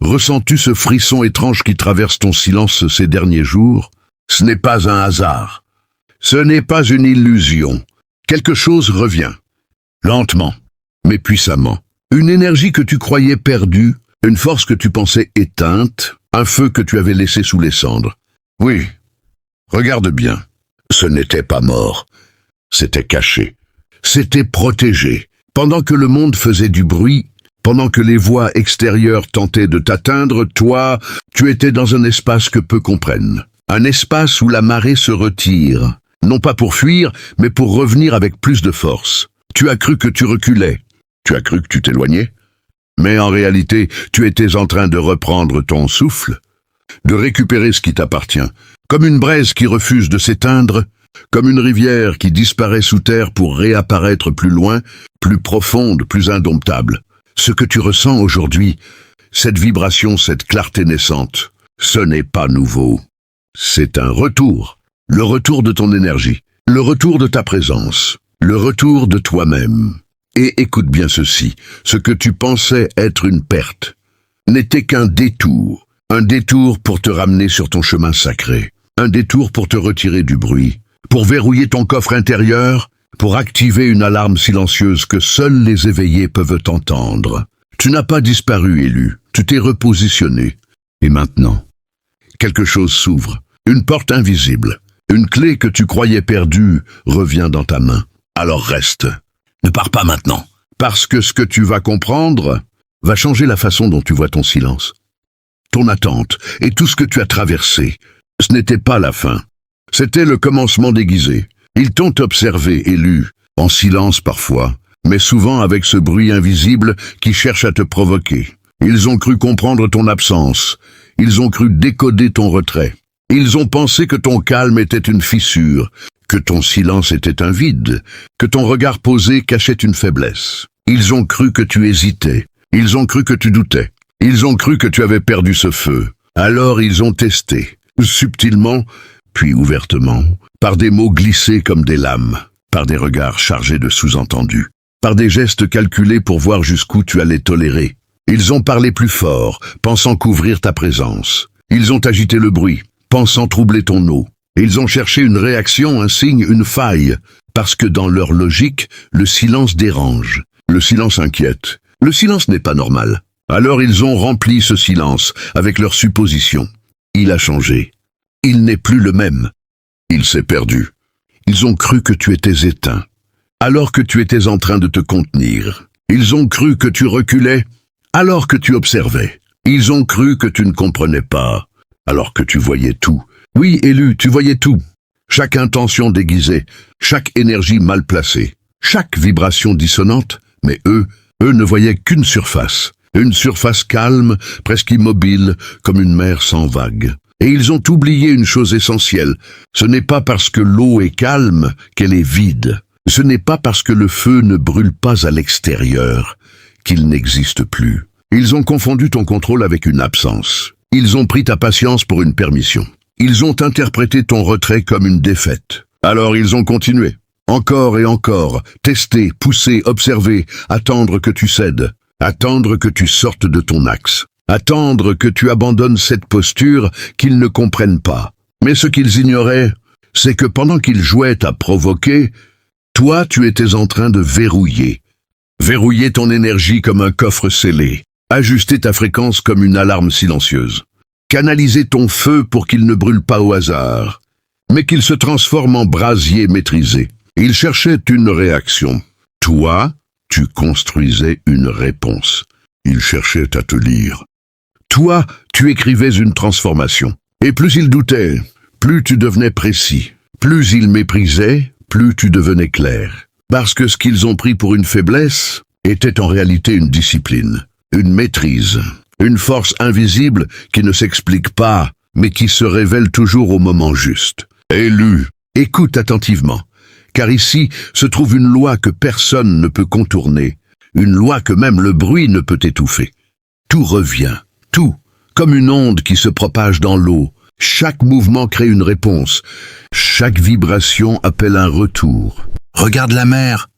ressens-tu ce frisson étrange qui traverse ton silence ces derniers jours? Ce n'est pas un hasard. Ce n'est pas une illusion. Quelque chose revient. Lentement, mais puissamment. Une énergie que tu croyais perdue, une force que tu pensais éteinte, un feu que tu avais laissé sous les cendres. Oui, regarde bien. Ce n'était pas mort. C'était caché. C'était protégé. Pendant que le monde faisait du bruit, pendant que les voix extérieures tentaient de t'atteindre, toi, tu étais dans un espace que peu comprennent. Un espace où la marée se retire, non pas pour fuir, mais pour revenir avec plus de force. Tu as cru que tu reculais. Tu as cru que tu t'éloignais. Mais en réalité, tu étais en train de reprendre ton souffle, de récupérer ce qui t'appartient. Comme une braise qui refuse de s'éteindre, comme une rivière qui disparaît sous terre pour réapparaître plus loin, plus profonde, plus indomptable. Ce que tu ressens aujourd'hui, cette vibration, cette clarté naissante, ce n'est pas nouveau. C'est un retour, le retour de ton énergie, le retour de ta présence, le retour de toi-même. Et écoute bien ceci, ce que tu pensais être une perte n'était qu'un détour, un détour pour te ramener sur ton chemin sacré, un détour pour te retirer du bruit, pour verrouiller ton coffre intérieur, pour activer une alarme silencieuse que seuls les éveillés peuvent entendre. Tu n'as pas disparu, élu, tu t'es repositionné. Et maintenant, quelque chose s'ouvre, une porte invisible, une clé que tu croyais perdue revient dans ta main. Alors reste. Ne pars pas maintenant, parce que ce que tu vas comprendre va changer la façon dont tu vois ton silence. Ton attente et tout ce que tu as traversé, ce n'était pas la fin. C'était le commencement déguisé. Ils t'ont observé, élu, en silence parfois, mais souvent avec ce bruit invisible qui cherche à te provoquer. Ils ont cru comprendre ton absence. Ils ont cru décoder ton retrait. Ils ont pensé que ton calme était une fissure, que ton silence était un vide, que ton regard posé cachait une faiblesse. Ils ont cru que tu hésitais. Ils ont cru que tu doutais. Ils ont cru que tu avais perdu ce feu. Alors ils ont testé, subtilement, puis ouvertement, par des mots glissés comme des lames, par des regards chargés de sous-entendus, par des gestes calculés pour voir jusqu'où tu allais tolérer. Ils ont parlé plus fort, pensant couvrir ta présence. Ils ont agité le bruit, pensant troubler ton eau. Ils ont cherché une réaction, un signe, une faille, parce que dans leur logique, le silence dérange, le silence inquiète. Le silence n'est pas normal. Alors ils ont rempli ce silence avec leurs suppositions. Il a changé. Il n'est plus le même. Il s'est perdu. Ils ont cru que tu étais éteint, alors que tu étais en train de te contenir. Ils ont cru que tu reculais, alors que tu observais. Ils ont cru que tu ne comprenais pas, alors que tu voyais tout. Oui, élu, tu voyais tout. Chaque intention déguisée, chaque énergie mal placée, chaque vibration dissonante, mais eux ne voyaient qu'une surface calme, presque immobile, comme une mer sans vagues. Et ils ont oublié une chose essentielle. Ce n'est pas parce que l'eau est calme qu'elle est vide. Ce n'est pas parce que le feu ne brûle pas à l'extérieur qu'il n'existe plus. Ils ont confondu ton contrôle avec une absence. Ils ont pris ta patience pour une permission. Ils ont interprété ton retrait comme une défaite. Alors ils ont continué. Encore et encore, tester, pousser, observer, attendre que tu cèdes, attendre que tu sortes de ton axe. Attendre que tu abandonnes cette posture qu'ils ne comprennent pas. Mais ce qu'ils ignoraient, c'est que pendant qu'ils jouaient à provoquer, toi tu étais en train de verrouiller. Verrouiller ton énergie comme un coffre scellé. Ajuster ta fréquence comme une alarme silencieuse. Canaliser ton feu pour qu'il ne brûle pas au hasard, mais qu'il se transforme en brasier maîtrisé. Ils cherchaient une réaction. Toi, tu construisais une réponse. Ils cherchaient à te lire. Toi, tu écrivais une transformation. Et plus ils doutaient, plus tu devenais précis. Plus ils méprisaient, plus tu devenais clair. Parce que ce qu'ils ont pris pour une faiblesse était en réalité une discipline, une maîtrise, une force invisible qui ne s'explique pas, mais qui se révèle toujours au moment juste. Élu, écoute attentivement, car ici se trouve une loi que personne ne peut contourner, une loi que même le bruit ne peut étouffer. Tout revient. Tout, comme une onde qui se propage dans l'eau. Chaque mouvement crée une réponse. Chaque vibration appelle un retour. Regarde la mer.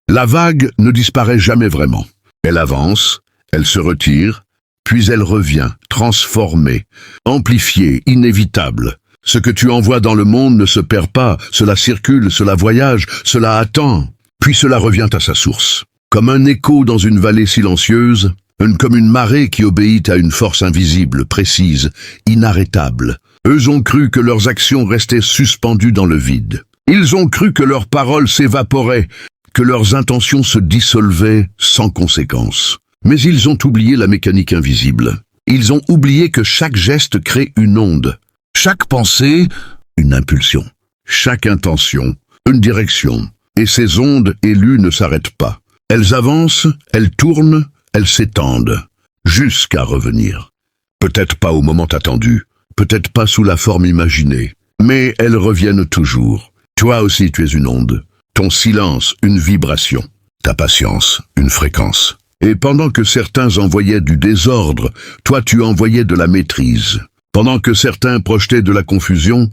La vague ne disparaît jamais vraiment. Elle avance, elle se retire, puis elle revient, transformée, amplifiée, inévitable. Ce que tu envoies dans le monde ne se perd pas, cela circule, cela voyage, cela attend, puis cela revient à sa source. Comme un écho dans une vallée silencieuse, comme une marée qui obéit à une force invisible, précise, inarrêtable. Eux ont cru que leurs actions restaient suspendues dans le vide. Ils ont cru que leurs paroles s'évaporaient, que leurs intentions se dissolvaient sans conséquence. Mais ils ont oublié la mécanique invisible. Ils ont oublié que chaque geste crée une onde. Chaque pensée, une impulsion. Chaque intention, une direction. Et ces ondes élues ne s'arrêtent pas. Elles avancent, elles tournent, elles s'étendent, jusqu'à revenir. Peut-être pas au moment attendu, peut-être pas sous la forme imaginée, mais elles reviennent toujours. Toi aussi tu es une onde, ton silence une vibration, ta patience une fréquence. Et pendant que certains envoyaient du désordre, toi tu envoyais de la maîtrise. Pendant que certains projetaient de la confusion,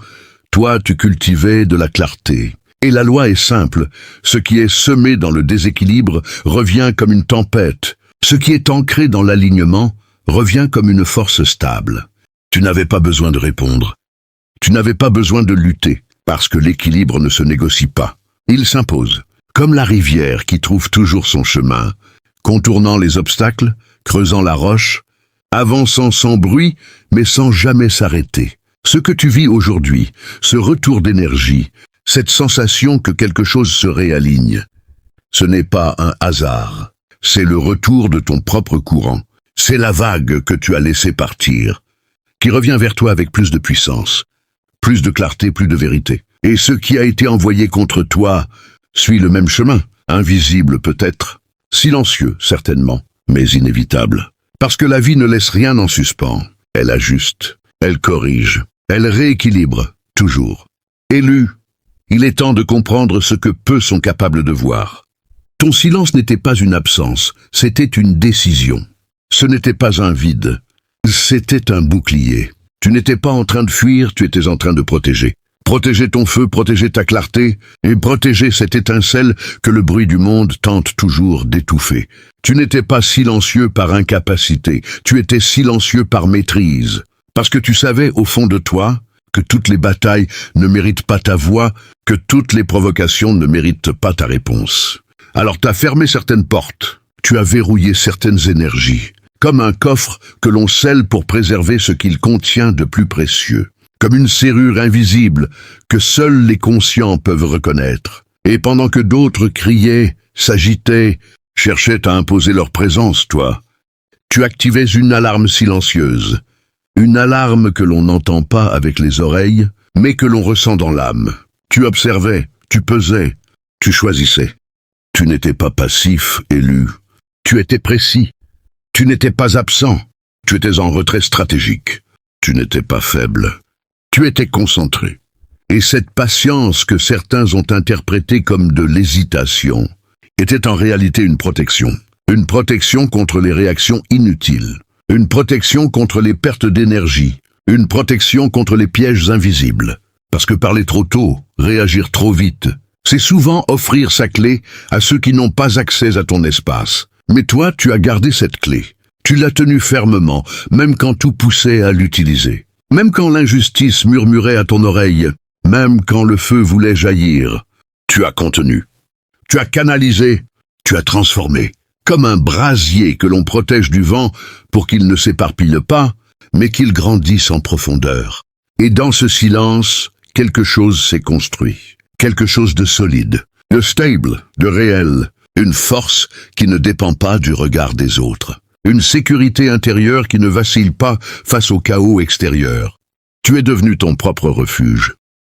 toi tu cultivais de la clarté. Et la loi est simple, ce qui est semé dans le déséquilibre revient comme une tempête. Ce qui est ancré dans l'alignement revient comme une force stable. Tu n'avais pas besoin de répondre. Tu n'avais pas besoin de lutter, parce que l'équilibre ne se négocie pas. Il s'impose, comme la rivière qui trouve toujours son chemin, contournant les obstacles, creusant la roche, avançant sans bruit, mais sans jamais s'arrêter. Ce que tu vis aujourd'hui, ce retour d'énergie, cette sensation que quelque chose se réaligne, ce n'est pas un hasard. C'est le retour de ton propre courant. C'est la vague que tu as laissée partir, qui revient vers toi avec plus de puissance, plus de clarté, plus de vérité. Et ce qui a été envoyé contre toi suit le même chemin, invisible peut-être, silencieux certainement, mais inévitable. Parce que la vie ne laisse rien en suspens. Elle ajuste, elle corrige, elle rééquilibre, toujours. Élu, il est temps de comprendre ce que peu sont capables de voir. Ton silence n'était pas une absence, c'était une décision. Ce n'était pas un vide, c'était un bouclier. Tu n'étais pas en train de fuir, tu étais en train de protéger. Protéger ton feu, protéger ta clarté, et protéger cette étincelle que le bruit du monde tente toujours d'étouffer. Tu n'étais pas silencieux par incapacité, tu étais silencieux par maîtrise. Parce que tu savais au fond de toi que toutes les batailles ne méritent pas ta voix, que toutes les provocations ne méritent pas ta réponse. Alors t'as fermé certaines portes, tu as verrouillé certaines énergies, comme un coffre que l'on scelle pour préserver ce qu'il contient de plus précieux, comme une serrure invisible que seuls les conscients peuvent reconnaître. Et pendant que d'autres criaient, s'agitaient, cherchaient à imposer leur présence, toi, tu activais une alarme silencieuse, une alarme que l'on n'entend pas avec les oreilles, mais que l'on ressent dans l'âme. Tu observais, tu pesais, tu choisissais. Tu n'étais pas passif, élu. Tu étais précis. Tu n'étais pas absent. Tu étais en retrait stratégique. Tu n'étais pas faible. Tu étais concentré. Et cette patience que certains ont interprétée comme de l'hésitation était en réalité une protection. Une protection contre les réactions inutiles. Une protection contre les pertes d'énergie. Une protection contre les pièges invisibles. Parce que parler trop tôt, réagir trop vite, c'est souvent offrir sa clé à ceux qui n'ont pas accès à ton espace. Mais toi, tu as gardé cette clé. Tu l'as tenue fermement, même quand tout poussait à l'utiliser. Même quand l'injustice murmurait à ton oreille, même quand le feu voulait jaillir. Tu as contenu. Tu as canalisé. Tu as transformé. Comme un brasier que l'on protège du vent pour qu'il ne s'éparpille pas, mais qu'il grandisse en profondeur. Et dans ce silence, quelque chose s'est construit. Quelque chose de solide, de stable, de réel, une force qui ne dépend pas du regard des autres, une sécurité intérieure qui ne vacille pas face au chaos extérieur. Tu es devenu ton propre refuge,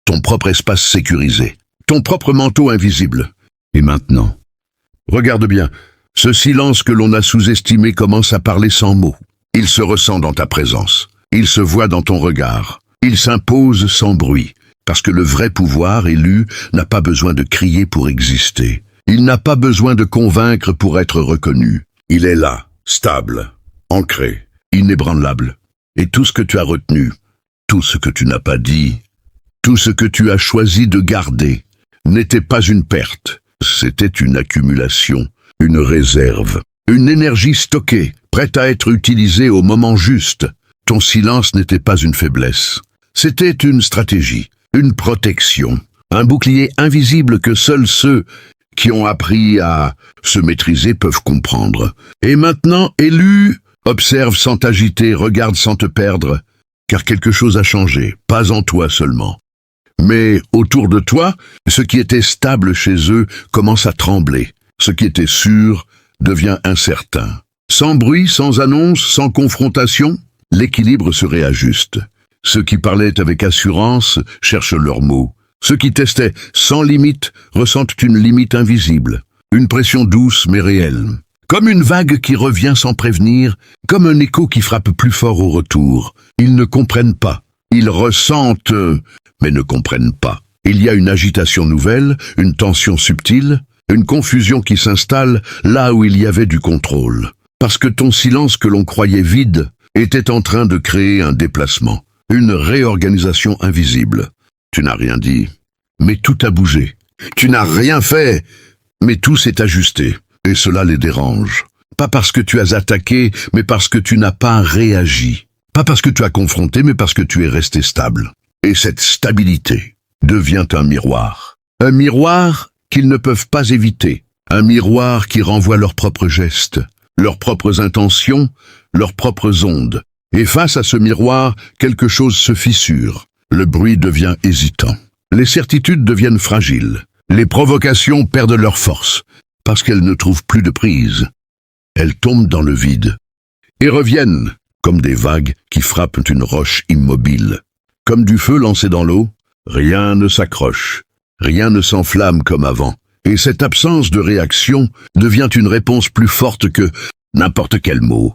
ton propre espace sécurisé, ton propre manteau invisible. Et maintenant, regarde bien, ce silence que l'on a sous-estimé commence à parler sans mots. Il se ressent dans ta présence, il se voit dans ton regard, il s'impose sans bruit. Parce que le vrai pouvoir élu n'a pas besoin de crier pour exister. Il n'a pas besoin de convaincre pour être reconnu. Il est là, stable, ancré, inébranlable. Et tout ce que tu as retenu, tout ce que tu n'as pas dit, tout ce que tu as choisi de garder, n'était pas une perte. C'était une accumulation, une réserve, une énergie stockée, prête prête à être utilisée au moment juste. Ton silence n'était pas une faiblesse. C'était une stratégie, une protection, un bouclier invisible que seuls ceux qui ont appris à se maîtriser peuvent comprendre. Et maintenant, élu, observe sans t'agiter, regarde sans te perdre, car quelque chose a changé, pas en toi seulement. Mais autour de toi, ce qui était stable chez eux commence à trembler. Ce qui était sûr devient incertain. Sans bruit, sans annonce, sans confrontation, l'équilibre se réajuste. Ceux qui parlaient avec assurance cherchent leurs mots. Ceux qui testaient sans limite ressentent une limite invisible, une pression douce mais réelle. Comme une vague qui revient sans prévenir, comme un écho qui frappe plus fort au retour. Ils ne comprennent pas. Ils ressentent, mais ne comprennent pas. Il y a une agitation nouvelle, une tension subtile, une confusion qui s'installe là où il y avait du contrôle. Parce que ton silence que l'on croyait vide était en train de créer un déplacement, une réorganisation invisible. Tu n'as rien dit, mais tout a bougé. Tu n'as rien fait, mais tout s'est ajusté. Et cela les dérange. Pas parce que tu as attaqué, mais parce que tu n'as pas réagi. Pas parce que tu as confronté, mais parce que tu es resté stable. Et cette stabilité devient un miroir. Un miroir qu'ils ne peuvent pas éviter. Un miroir qui renvoie leurs propres gestes, leurs propres intentions, leurs propres ondes. Et face à ce miroir, quelque chose se fissure. Le bruit devient hésitant. Les certitudes deviennent fragiles. Les provocations perdent leur force, parce qu'elles ne trouvent plus de prise. Elles tombent dans le vide, et reviennent, comme des vagues qui frappent une roche immobile. Comme du feu lancé dans l'eau, rien ne s'accroche, rien ne s'enflamme comme avant. Et cette absence de réaction devient une réponse plus forte que n'importe quel mot.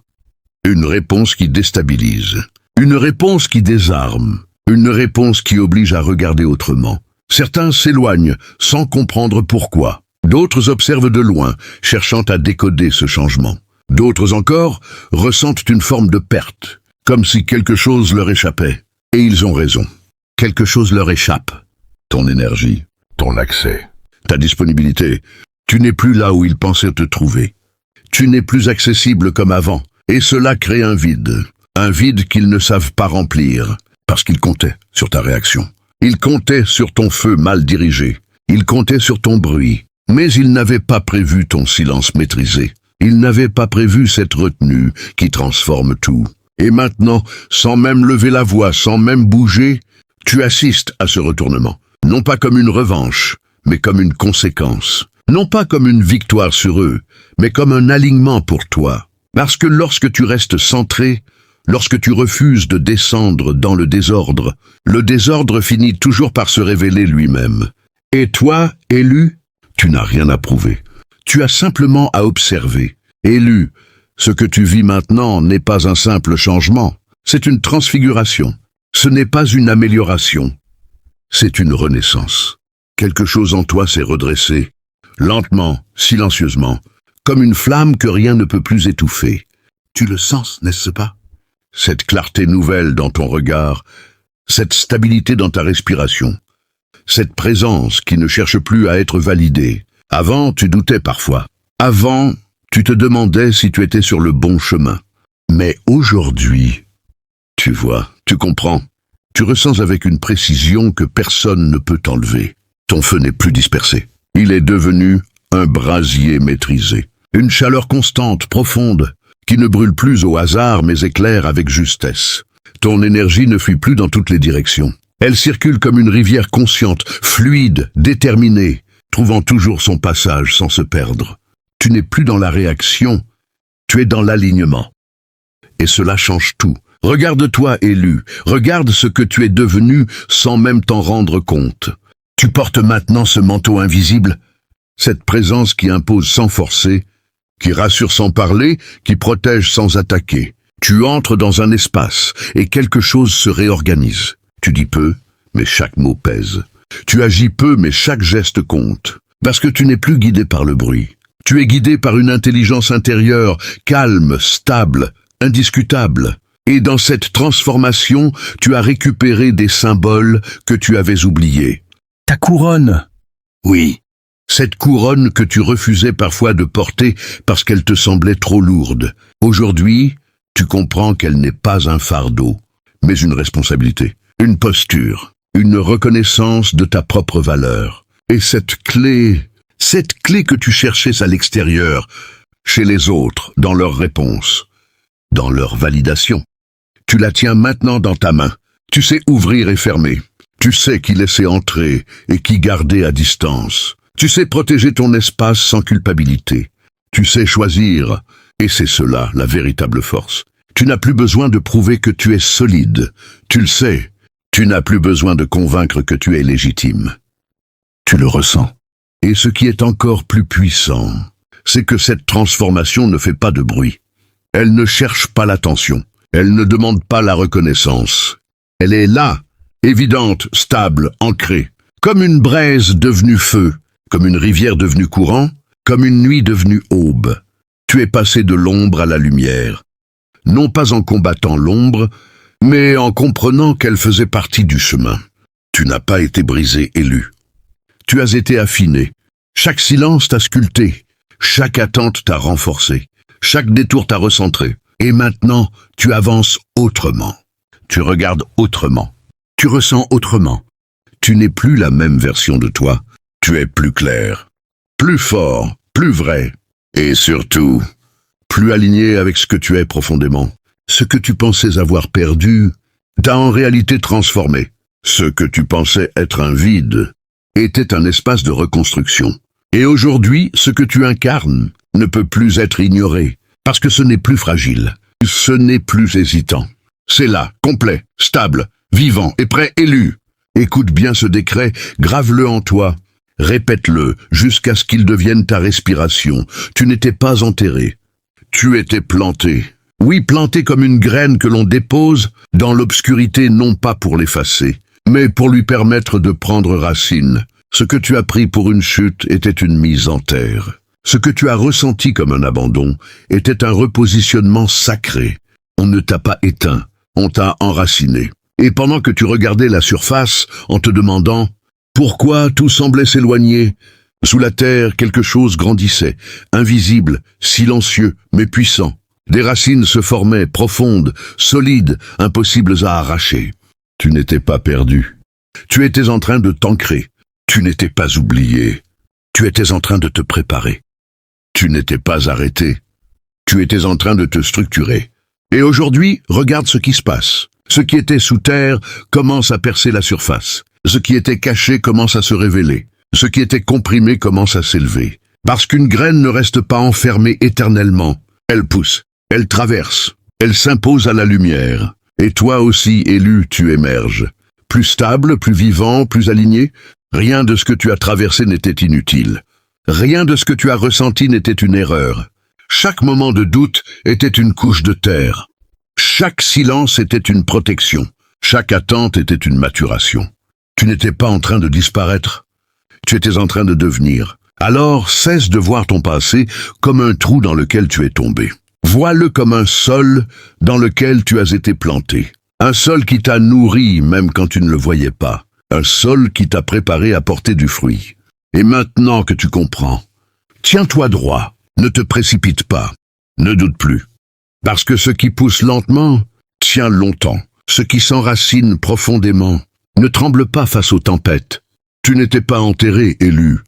Une réponse qui déstabilise, une réponse qui désarme, une réponse qui oblige à regarder autrement. Certains s'éloignent sans comprendre pourquoi. D'autres observent de loin, cherchant à décoder ce changement. D'autres encore ressentent une forme de perte, comme si quelque chose leur échappait. Et ils ont raison. Quelque chose leur échappe. Ton énergie, ton accès, ta disponibilité. Tu n'es plus là où ils pensaient te trouver. Tu n'es plus accessible comme avant. Et cela crée un vide qu'ils ne savent pas remplir, parce qu'ils comptaient sur ta réaction. Ils comptaient sur ton feu mal dirigé. Ils comptaient sur ton bruit. Mais ils n'avaient pas prévu ton silence maîtrisé. Ils n'avaient pas prévu cette retenue qui transforme tout. Et maintenant, sans même lever la voix, sans même bouger, tu assistes à ce retournement. Non pas comme une revanche, mais comme une conséquence. Non pas comme une victoire sur eux, mais comme un alignement pour toi. Parce que lorsque tu restes centré, lorsque tu refuses de descendre dans le désordre finit toujours par se révéler lui-même. Et toi, élu, tu n'as rien à prouver. Tu as simplement à observer. Élu, ce que tu vis maintenant n'est pas un simple changement, c'est une transfiguration. Ce n'est pas une amélioration, c'est une renaissance. Quelque chose en toi s'est redressé, lentement, silencieusement, comme une flamme que rien ne peut plus étouffer. Tu le sens, n'est-ce pas? Cette clarté nouvelle dans ton regard, cette stabilité dans ta respiration, cette présence qui ne cherche plus à être validée. Avant, tu doutais parfois. Avant, tu te demandais si tu étais sur le bon chemin. Mais aujourd'hui, tu vois, tu comprends. Tu ressens avec une précision que personne ne peut t'enlever. Ton feu n'est plus dispersé. Il est devenu un brasier maîtrisé. Une chaleur constante, profonde, qui ne brûle plus au hasard mais éclaire avec justesse. Ton énergie ne fuit plus dans toutes les directions. Elle circule comme une rivière consciente, fluide, déterminée, trouvant toujours son passage sans se perdre. Tu n'es plus dans la réaction, tu es dans l'alignement. Et cela change tout. Regarde-toi, élu, regarde ce que tu es devenu sans même t'en rendre compte. Tu portes maintenant ce manteau invisible, cette présence qui impose sans forcer, qui rassure sans parler, qui protège sans attaquer. Tu entres dans un espace et quelque chose se réorganise. Tu dis peu, mais chaque mot pèse. Tu agis peu, mais chaque geste compte. Parce que tu n'es plus guidé par le bruit. Tu es guidé par une intelligence intérieure, calme, stable, indiscutable. Et dans cette transformation, tu as récupéré des symboles que tu avais oubliés. Ta couronne. Oui. Cette couronne que tu refusais parfois de porter parce qu'elle te semblait trop lourde. Aujourd'hui, tu comprends qu'elle n'est pas un fardeau, mais une responsabilité, une posture, une reconnaissance de ta propre valeur. Et cette clé que tu cherchais à l'extérieur, chez les autres, dans leurs réponses, dans leur validation, tu la tiens maintenant dans ta main. Tu sais ouvrir et fermer. Tu sais qui laisser entrer et qui garder à distance. Tu sais protéger ton espace sans culpabilité. Tu sais choisir, et c'est cela la véritable force. Tu n'as plus besoin de prouver que tu es solide. Tu le sais. Tu n'as plus besoin de convaincre que tu es légitime. Tu le ressens. Et ce qui est encore plus puissant, c'est que cette transformation ne fait pas de bruit. Elle ne cherche pas l'attention. Elle ne demande pas la reconnaissance. Elle est là, évidente, stable, ancrée, comme une braise devenue feu, comme une rivière devenue courant, comme une nuit devenue aube. Tu es passé de l'ombre à la lumière, non pas en combattant l'ombre, mais en comprenant qu'elle faisait partie du chemin. Tu n'as pas été brisé, élu. Tu as été affiné. Chaque silence t'a sculpté, chaque attente t'a renforcé, chaque détour t'a recentré. Et maintenant, tu avances autrement. Tu regardes autrement. Tu ressens autrement. Tu n'es plus la même version de toi. Tu es plus clair, plus fort, plus vrai. Et surtout, plus aligné avec ce que tu es profondément. Ce que tu pensais avoir perdu, t'a en réalité transformé. Ce que tu pensais être un vide, était un espace de reconstruction. Et aujourd'hui, ce que tu incarnes ne peut plus être ignoré, parce que ce n'est plus fragile, ce n'est plus hésitant. C'est là, complet, stable, vivant et prêt, élu. Écoute bien ce décret, grave-le en toi, répète-le jusqu'à ce qu'il devienne ta respiration. Tu n'étais pas enterré, tu étais planté. Oui, planté comme une graine que l'on dépose dans l'obscurité, non pas pour l'effacer, mais pour lui permettre de prendre racine. Ce que tu as pris pour une chute était une mise en terre. Ce que tu as ressenti comme un abandon était un repositionnement sacré. On ne t'a pas éteint, on t'a enraciné. Et pendant que tu regardais la surface en te demandant pourquoi tout semblait s'éloigner, sous la terre quelque chose grandissait, invisible, silencieux, mais puissant. Des racines se formaient, profondes, solides, impossibles à arracher. Tu n'étais pas perdu. Tu étais en train de t'ancrer. Tu n'étais pas oublié. Tu étais en train de te préparer. Tu n'étais pas arrêté. Tu étais en train de te structurer. Et aujourd'hui, regarde ce qui se passe. Ce qui était sous terre commence à percer la surface. Ce qui était caché commence à se révéler. Ce qui était comprimé commence à s'élever. Parce qu'une graine ne reste pas enfermée éternellement. Elle pousse, elle traverse, elle s'impose à la lumière. Et toi aussi, élu, tu émerges. Plus stable, plus vivant, plus aligné. Rien de ce que tu as traversé n'était inutile. Rien de ce que tu as ressenti n'était une erreur. Chaque moment de doute était une couche de terre. Chaque silence était une protection. Chaque attente était une maturation. Tu n'étais pas en train de disparaître. Tu étais en train de devenir. Alors cesse de voir ton passé comme un trou dans lequel tu es tombé. Vois-le comme un sol dans lequel tu as été planté. Un sol qui t'a nourri même quand tu ne le voyais pas. Un sol qui t'a préparé à porter du fruit. Et maintenant que tu comprends, tiens-toi droit, ne te précipite pas, ne doute plus. Parce que ce qui pousse lentement, tient longtemps. Ce qui s'enracine profondément, ne tremble pas face aux tempêtes. Tu n'étais pas enterré, élu.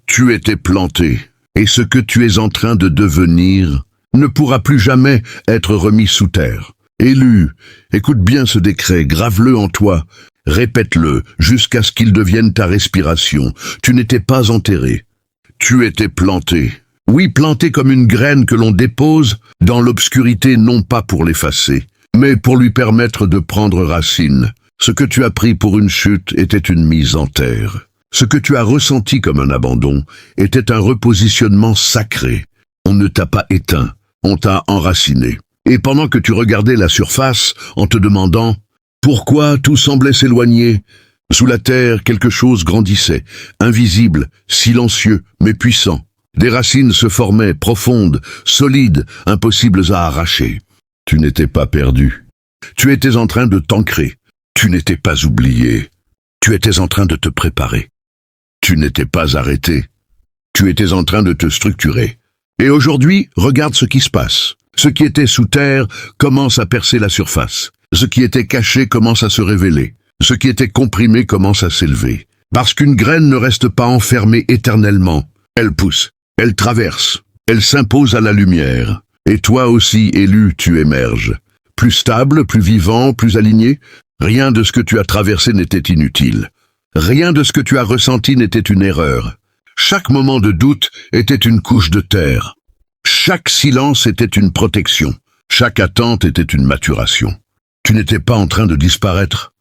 Tu étais planté. Et ce que tu es en train de devenir ne pourra plus jamais être remis sous terre. Élu, écoute bien ce décret, grave-le en toi. Répète-le jusqu'à ce qu'il devienne ta respiration. Tu n'étais pas enterré. Tu étais planté. Oui, planté comme une graine que l'on dépose dans l'obscurité, non pas pour l'effacer, mais pour lui permettre de prendre racine. Ce que tu as pris pour une chute était une mise en terre. Ce que tu as ressenti comme un abandon était un repositionnement sacré. On ne t'a pas éteint, on t'a enraciné. Et pendant que tu regardais la surface en te demandant pourquoi tout semblait s'éloigner, sous la terre quelque chose grandissait, invisible, silencieux, mais puissant. Des racines se formaient, profondes, solides, impossibles à arracher. Tu n'étais pas perdu. Tu étais en train de t'ancrer. Tu n'étais pas oublié. Tu étais en train de te préparer. Tu n'étais pas arrêté. Tu étais en train de te structurer. Et aujourd'hui, regarde ce qui se passe. Ce qui était sous terre commence à percer la surface. Ce qui était caché commence à se révéler. Ce qui était comprimé commence à s'élever. Parce qu'une graine ne reste pas enfermée éternellement. Elle pousse, elle traverse, elle s'impose à la lumière. Et toi aussi, élu, tu émerges. Plus stable, plus vivant, plus aligné. Rien de ce que tu as traversé n'était inutile. Rien de ce que tu as ressenti n'était une erreur. Chaque moment de doute était une couche de terre. Chaque silence était une protection. Chaque attente était une maturation. Tu n'étais pas en train de disparaître.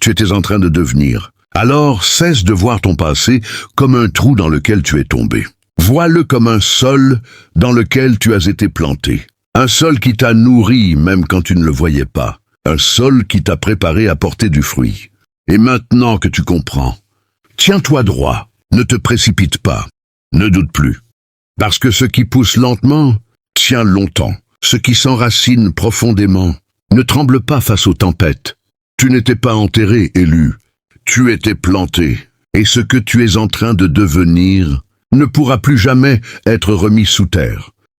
Tu étais en train de devenir. Alors cesse de voir ton passé comme un trou dans lequel tu es tombé. Vois-le comme un sol dans lequel tu as été planté. Un sol qui t'a nourri même quand tu ne le voyais pas. Un sol qui t'a préparé à porter du fruit. Et maintenant que tu comprends, tiens-toi droit, ne te précipite pas, ne doute plus. Parce que ce qui pousse lentement tient longtemps. Ce qui s'enracine profondément ne tremble pas face aux tempêtes. Tu n'étais pas enterré, élu. Tu étais planté. Et ce que tu es en train de devenir ne pourra plus jamais être remis sous terre.